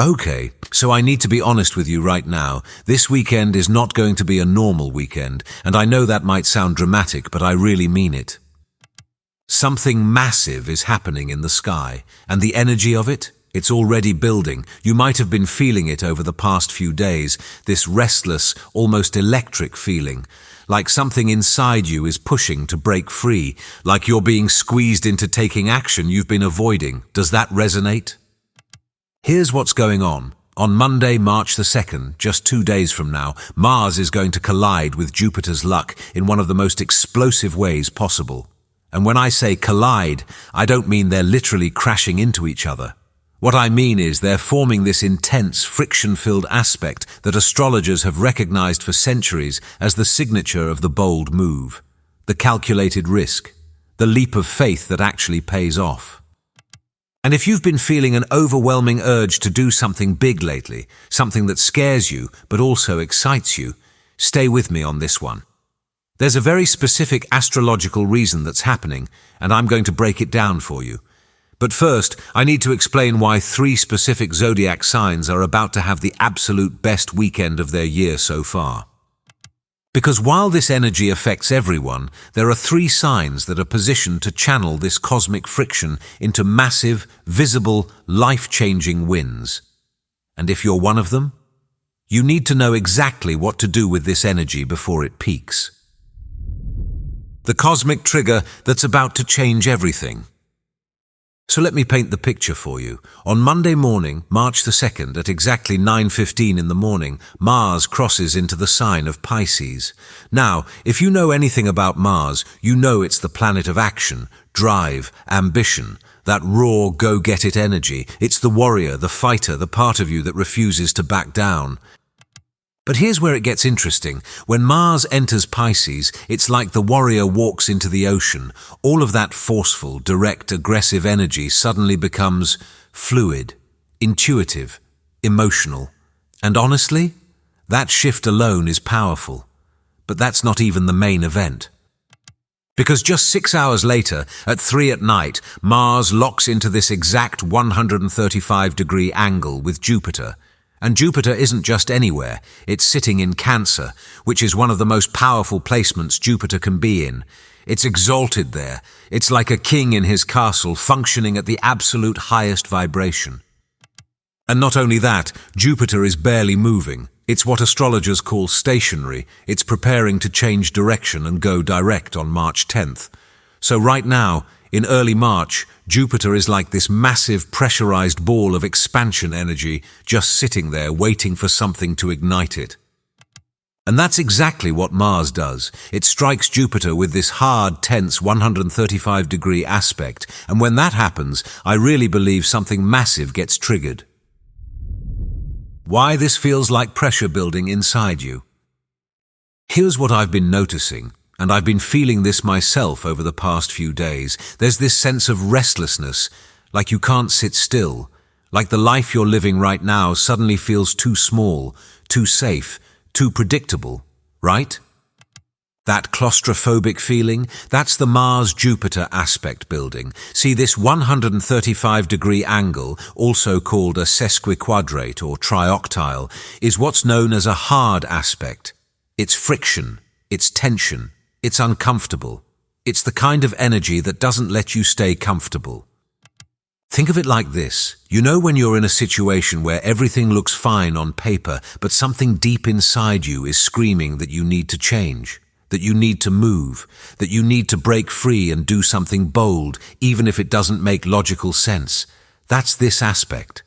Okay, so I need to be honest with you right now. This weekend is not going to be a normal weekend, and I know that might sound dramatic, but I really mean it. Something massive is happening in the sky, and the energy of it, it's already building. You might have been feeling it over the past few days, this restless, almost electric feeling, like something inside you is pushing to break free, like you're being squeezed into taking action you've been avoiding. Does that resonate? Here's what's going on. On Monday, March the 2nd, just 2 days from now, Mars is going to collide with Jupiter's luck in one of the most explosive ways possible. And when I say collide, I don't mean they're literally crashing into each other. What I mean is they're forming this intense, friction-filled aspect that astrologers have recognized for centuries as the signature of the bold move, the calculated risk, the leap of faith that actually pays off. And if you've been feeling an overwhelming urge to do something big lately, something that scares you but also excites you, stay with me on this one. There's a very specific astrological reason that's happening, and I'm going to break it down for you. But first, I need to explain why 3 specific zodiac signs are about to have the absolute best weekend of their year so far. Because while this energy affects everyone, there are 3 signs that are positioned to channel this cosmic friction into massive, visible, life-changing wins. And if you're one of them, you need to know exactly what to do with this energy before it peaks. The cosmic trigger that's about to change everything. So let me paint the picture for you. On Monday morning, March the 2nd, at exactly 9:15 in the morning, Mars crosses into the sign of Pisces. Now, if you know anything about Mars, you know it's the planet of action, drive, ambition, that raw, go-get-it energy. It's the warrior, the fighter, the part of you that refuses to back down. But here's where it gets interesting. When Mars enters Pisces, it's like the warrior walks into the ocean. All of that forceful, direct, aggressive energy suddenly becomes fluid, intuitive, emotional. And honestly, that shift alone is powerful. But that's not even the main event. Because just 6 hours later, at 3 at night, Mars locks into this exact 135-degree angle with Jupiter. And Jupiter isn't just anywhere, it's sitting in Cancer, which is one of the most powerful placements Jupiter can be in. It's exalted there. It's like a king in his castle, functioning at the absolute highest vibration. And not only that, Jupiter is barely moving. It's what astrologers call stationary. It's preparing to change direction and go direct on March 10th. So right now, in early March, Jupiter is like this massive pressurized ball of expansion energy just sitting there waiting for something to ignite it. And that's exactly what Mars does. It strikes Jupiter with this hard, tense 135-degree aspect, and when that happens, I really believe something massive gets triggered. Why this feels like pressure building inside you? Here's what I've been noticing. And I've been feeling this myself over the past few days. There's this sense of restlessness, like you can't sit still, like the life you're living right now suddenly feels too small, too safe, too predictable, right? That claustrophobic feeling, that's the Mars-Jupiter aspect building. See, this 135-degree angle, also called a sesquiquadrate or trioctile, is what's known as a hard aspect. It's friction, it's tension. It's uncomfortable. It's the kind of energy that doesn't let you stay comfortable. Think of it like this. You know when you're in a situation where everything looks fine on paper, but something deep inside you is screaming that you need to change, that you need to move, that you need to break free and do something bold, even if it doesn't make logical sense. That's this aspect.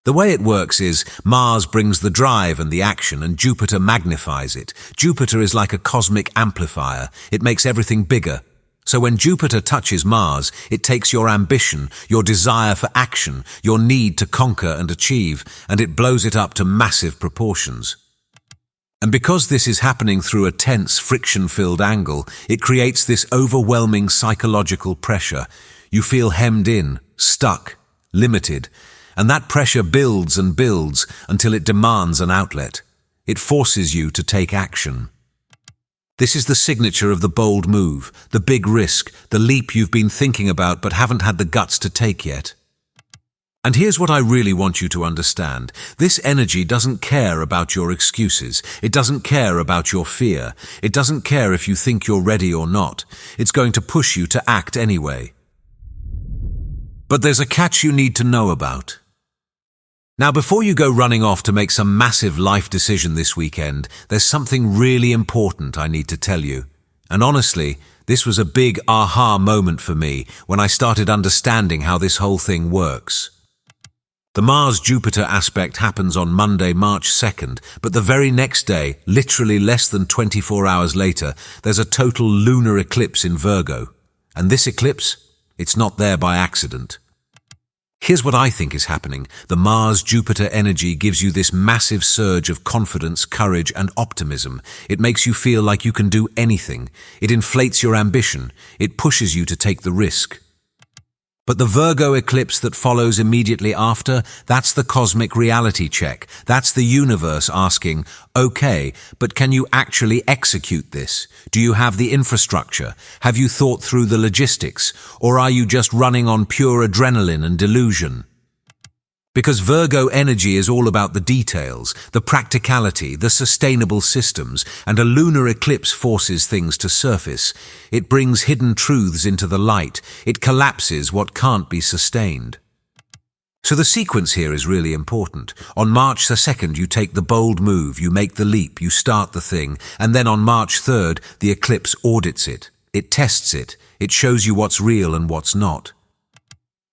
The way it works is Mars brings the drive and the action and Jupiter magnifies it. Jupiter is like a cosmic amplifier. It makes everything bigger. So when Jupiter touches Mars, it takes your ambition, your desire for action, your need to conquer and achieve, and it blows it up to massive proportions. And because this is happening through a tense, friction-filled angle, it creates this overwhelming psychological pressure. You feel hemmed in, stuck, limited. And that pressure builds and builds until it demands an outlet. It forces you to take action. This is the signature of the bold move, the big risk, the leap you've been thinking about but haven't had the guts to take yet. And here's what I really want you to understand. This energy doesn't care about your excuses. It doesn't care about your fear. It doesn't care if you think you're ready or not. It's going to push you to act anyway. But there's a catch you need to know about. Now, before you go running off to make some massive life decision this weekend, there's something really important I need to tell you. And honestly, this was a big aha moment for me when I started understanding how this whole thing works. The Mars-Jupiter aspect happens on Monday, March 2nd, but the very next day, literally less than 24 hours later, there's a total lunar eclipse in Virgo. And this eclipse? It's not there by accident. Here's what I think is happening. The Mars-Jupiter energy gives you this massive surge of confidence, courage, and optimism. It makes you feel like you can do anything. It inflates your ambition. It pushes you to take the risk. But the Virgo eclipse that follows immediately after, that's the cosmic reality check. That's the universe asking, okay, but can you actually execute this? Do you have the infrastructure? Have you thought through the logistics? Or are you just running on pure adrenaline and delusion? Because Virgo energy is all about the details, the practicality, the sustainable systems, and a lunar eclipse forces things to surface. It brings hidden truths into the light. It collapses what can't be sustained. So the sequence here is really important. On March the 2nd, you take the bold move, you make the leap, you start the thing, and then on March 3rd, the eclipse audits it. It tests it. It shows you what's real and what's not.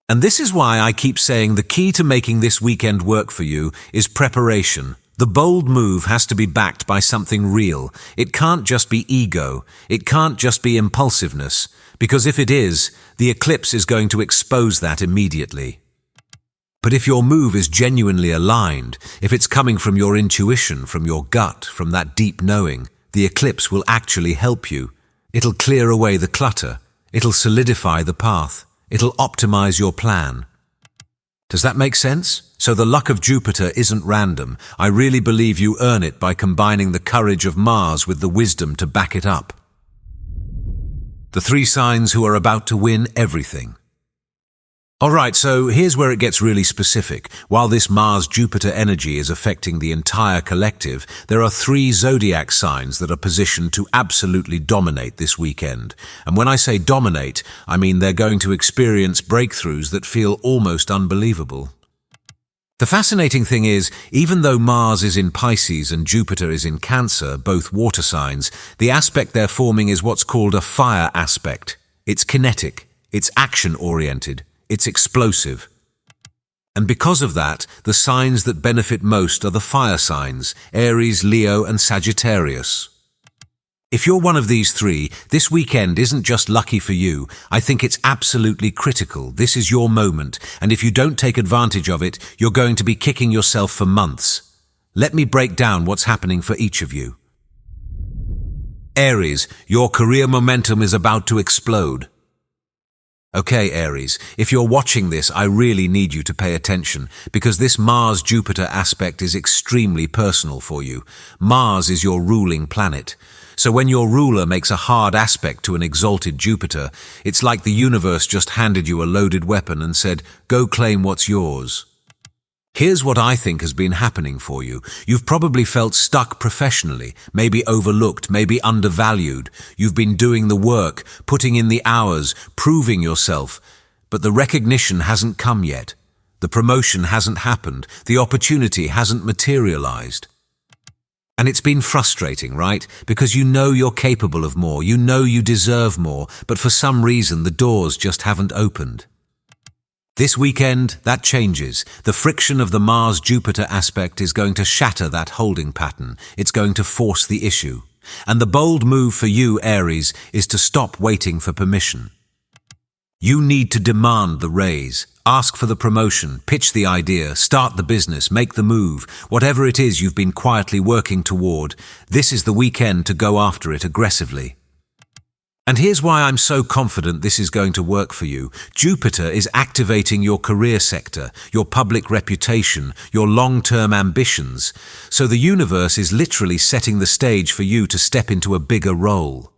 And this is why I keep saying the key to making this weekend work for you is preparation. The bold move has to be backed by something real. It can't just be ego. It can't just be impulsiveness. Because if it is, the eclipse is going to expose that immediately. But if your move is genuinely aligned, if it's coming from your intuition, from your gut, from that deep knowing, the eclipse will actually help you. It'll clear away the clutter. It'll solidify the path. It'll optimize your plan. Does that make sense? So the luck of Jupiter isn't random. I really believe you earn it by combining the courage of Mars with the wisdom to back it up. The 3 signs who are about to win everything. Alright, so here's where it gets really specific. While this Mars-Jupiter energy is affecting the entire collective, there are 3 zodiac signs that are positioned to absolutely dominate this weekend. And when I say dominate, I mean they're going to experience breakthroughs that feel almost unbelievable. The fascinating thing is, even though Mars is in Pisces and Jupiter is in Cancer, both water signs, the aspect they're forming is what's called a fire aspect. It's kinetic, it's action-oriented. It's explosive. And because of that, the signs that benefit most are the fire signs, Aries, Leo, and Sagittarius. If you're one of these 3, this weekend isn't just lucky for you. I think it's absolutely critical. This is your moment, and if you don't take advantage of it, you're going to be kicking yourself for months. Let me break down what's happening for each of you. Aries, your career momentum is about to explode. Okay, Aries, if you're watching this, I really need you to pay attention, because this Mars-Jupiter aspect is extremely personal for you. Mars is your ruling planet. So when your ruler makes a hard aspect to an exalted Jupiter, it's like the universe just handed you a loaded weapon and said, go claim what's yours. Here's what I think has been happening for you. You've probably felt stuck professionally, maybe overlooked, maybe undervalued. You've been doing the work, putting in the hours, proving yourself. But the recognition hasn't come yet. The promotion hasn't happened. The opportunity hasn't materialized. And it's been frustrating, right? Because you know you're capable of more. You know you deserve more. But for some reason, the doors just haven't opened. This weekend, that changes. The friction of the Mars-Jupiter aspect is going to shatter that holding pattern. It's going to force the issue. And the bold move for you, Aries, is to stop waiting for permission. You need to demand the raise. Ask for the promotion, pitch the idea, start the business, make the move. Whatever it is you've been quietly working toward, this is the weekend to go after it aggressively. And here's why I'm so confident this is going to work for you. Jupiter is activating your career sector, your public reputation, your long-term ambitions. So the universe is literally setting the stage for you to step into a bigger role.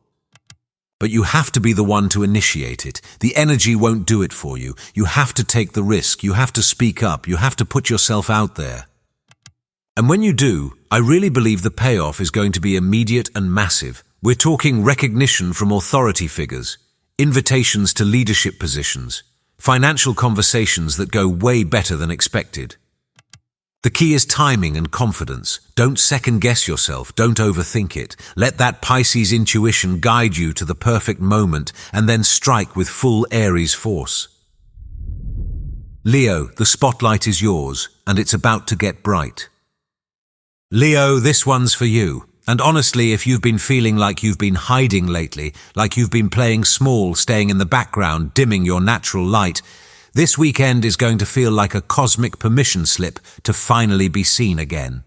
But you have to be the one to initiate it. The energy won't do it for you. You have to take the risk. You have to speak up. You have to put yourself out there. And when you do, I really believe the payoff is going to be immediate and massive. We're talking recognition from authority figures, invitations to leadership positions, financial conversations that go way better than expected. The key is timing and confidence. Don't second-guess yourself. Don't overthink it. Let that Pisces intuition guide you to the perfect moment and then strike with full Aries force. Leo, the spotlight is yours, and it's about to get bright. Leo, this one's for you. And honestly, if you've been feeling like you've been hiding lately, like you've been playing small, staying in the background, dimming your natural light, this weekend is going to feel like a cosmic permission slip to finally be seen again.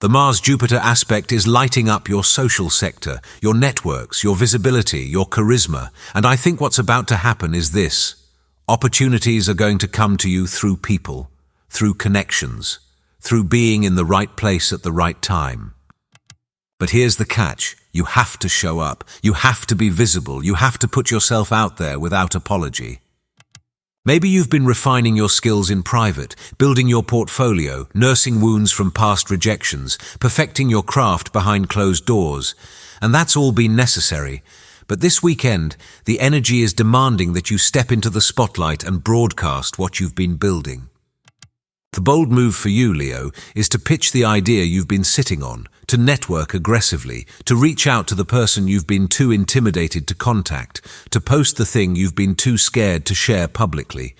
The Mars-Jupiter aspect is lighting up your social sector, your networks, your visibility, your charisma, and I think what's about to happen is this. Opportunities are going to come to you through people, through connections, through being in the right place at the right time. But here's the catch. You have to show up. You have to be visible. You have to put yourself out there without apology. Maybe you've been refining your skills in private, building your portfolio, nursing wounds from past rejections, perfecting your craft behind closed doors. And that's all been necessary. But this weekend, the energy is demanding that you step into the spotlight and broadcast what you've been building. The bold move for you, Leo, is to pitch the idea you've been sitting on, to network aggressively, to reach out to the person you've been too intimidated to contact, to post the thing you've been too scared to share publicly.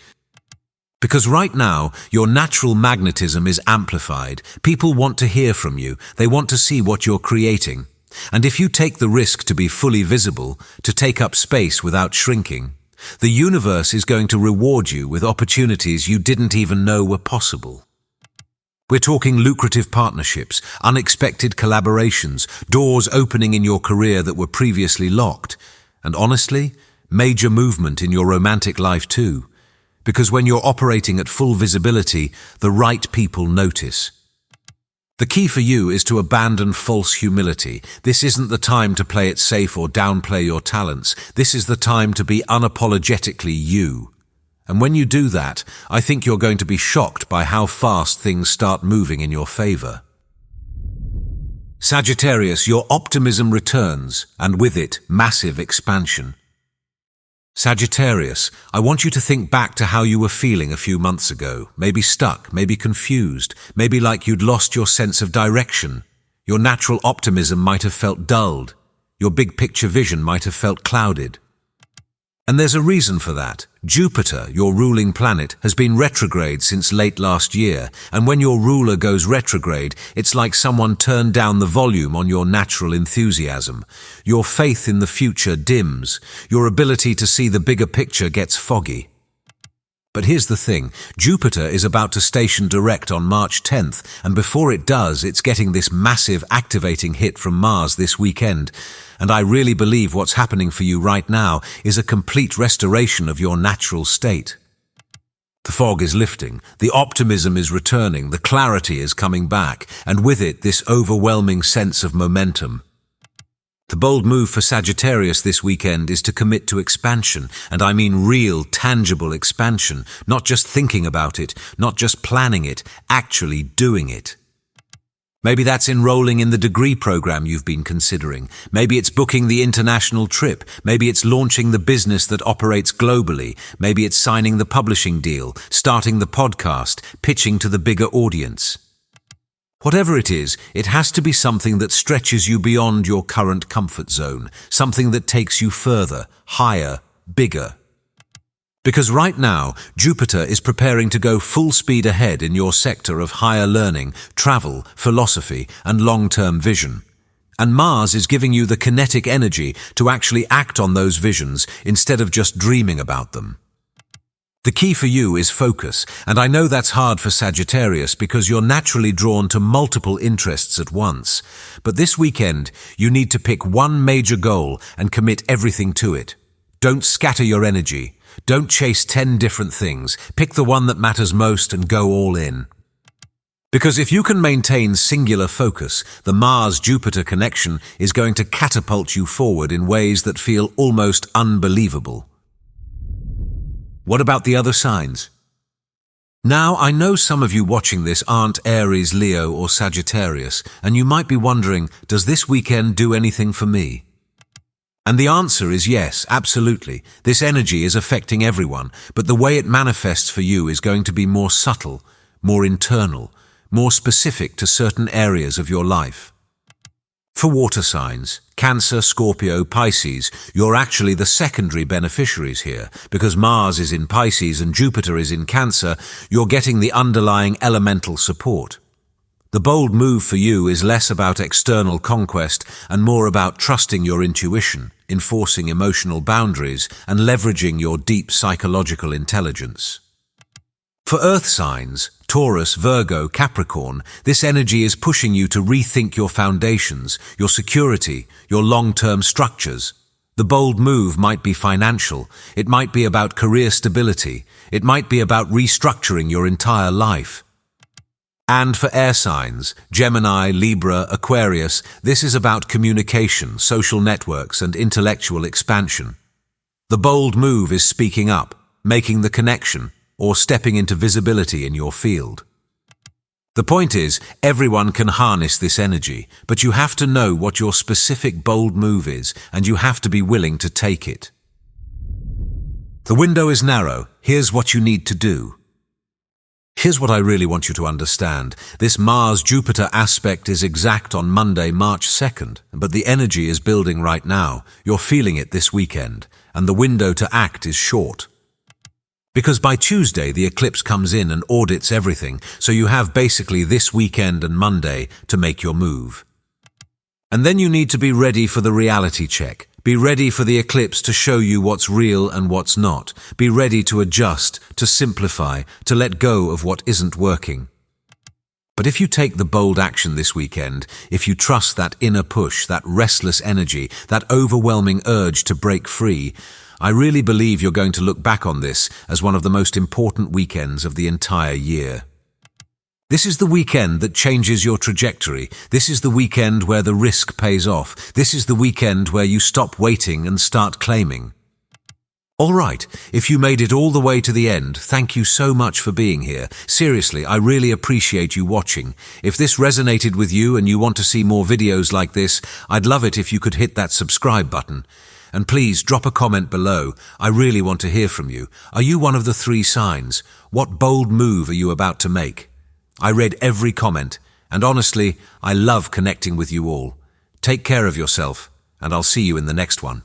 Because right now, your natural magnetism is amplified. People want to hear from you. They want to see what you're creating. And if you take the risk to be fully visible, to take up space without shrinking, the universe is going to reward you with opportunities you didn't even know were possible. We're talking lucrative partnerships, unexpected collaborations, doors opening in your career that were previously locked, and honestly, major movement in your romantic life too. Because when you're operating at full visibility, the right people notice. The key for you is to abandon false humility. This isn't the time to play it safe or downplay your talents. This is the time to be unapologetically you. And when you do that, I think you're going to be shocked by how fast things start moving in your favor. Sagittarius, your optimism returns, and with it, massive expansion. Sagittarius, I want you to think back to how you were feeling a few months ago, maybe stuck, maybe confused, maybe like you'd lost your sense of direction. Your natural optimism might have felt dulled. Your big picture vision might have felt clouded. And there's a reason for that. Jupiter, your ruling planet, has been retrograde since late last year, and when your ruler goes retrograde, it's like someone turned down the volume on your natural enthusiasm. Your faith in the future dims. Your ability to see the bigger picture gets foggy. But here's the thing, Jupiter is about to station direct on March 10th, and before it does, it's getting this massive activating hit from Mars this weekend. And I really believe what's happening for you right now is a complete restoration of your natural state. The fog is lifting, the optimism is returning, the clarity is coming back, and with it, this overwhelming sense of momentum. The bold move for Sagittarius this weekend is to commit to expansion, and I mean real, tangible expansion, not just thinking about it, not just planning it, actually doing it. Maybe that's enrolling in the degree program you've been considering. Maybe it's booking the international trip. Maybe it's launching the business that operates globally. Maybe it's signing the publishing deal, starting the podcast, pitching to the bigger audience. Whatever it is, it has to be something that stretches you beyond your current comfort zone, something that takes you further, higher, bigger. Because right now, Jupiter is preparing to go full speed ahead in your sector of higher learning, travel, philosophy, and long-term vision. And Mars is giving you the kinetic energy to actually act on those visions instead of just dreaming about them. The key for you is focus, and I know that's hard for Sagittarius because you're naturally drawn to multiple interests at once. But this weekend, you need to pick one major goal and commit everything to it. Don't scatter your energy. Don't chase 10 different things. Pick the one that matters most and go all in. Because if you can maintain singular focus, the Mars-Jupiter connection is going to catapult you forward in ways that feel almost unbelievable. What about the other signs? Now, I know some of you watching this aren't Aries, Leo, or Sagittarius, and you might be wondering, does this weekend do anything for me? And the answer is yes, absolutely. This energy is affecting everyone, but the way it manifests for you is going to be more subtle, more internal, more specific to certain areas of your life. For water signs, Cancer, Scorpio, Pisces, you're actually the secondary beneficiaries here. Because Mars is in Pisces and Jupiter is in Cancer, you're getting the underlying elemental support. The bold move for you is less about external conquest and more about trusting your intuition, enforcing emotional boundaries, and leveraging your deep psychological intelligence. For earth signs, Taurus, Virgo, Capricorn, this energy is pushing you to rethink your foundations, your security, your long-term structures. The bold move might be financial, it might be about career stability, it might be about restructuring your entire life. And for air signs, Gemini, Libra, Aquarius, this is about communication, social networks, and intellectual expansion. The bold move is speaking up, making the connection, or stepping into visibility in your field. The point is, everyone can harness this energy, but you have to know what your specific bold move is, and you have to be willing to take it. The window is narrow. Here's what you need to do. Here's what I really want you to understand. This Mars-Jupiter aspect is exact on Monday, March 2nd, but the energy is building right now. You're feeling it this weekend, and the window to act is short. Because by Tuesday, the eclipse comes in and audits everything, so you have basically this weekend and Monday to make your move. And then you need to be ready for the reality check. Be ready for the eclipse to show you what's real and what's not. Be ready to adjust, to simplify, to let go of what isn't working. But if you take the bold action this weekend, if you trust that inner push, that restless energy, that overwhelming urge to break free, I really believe you're going to look back on this as one of the most important weekends of the entire year. This is the weekend that changes your trajectory. This is the weekend where the risk pays off. This is the weekend where you stop waiting and start claiming. All right, if you made it all the way to the end, thank you so much for being here. Seriously, I really appreciate you watching. If this resonated with you and you want to see more videos like this, I'd love it if you could hit that subscribe button. And please drop a comment below. I really want to hear from you. Are you one of the 3 signs? What bold move are you about to make? I read every comment, and honestly, I love connecting with you all. Take care of yourself, and I'll see you in the next one.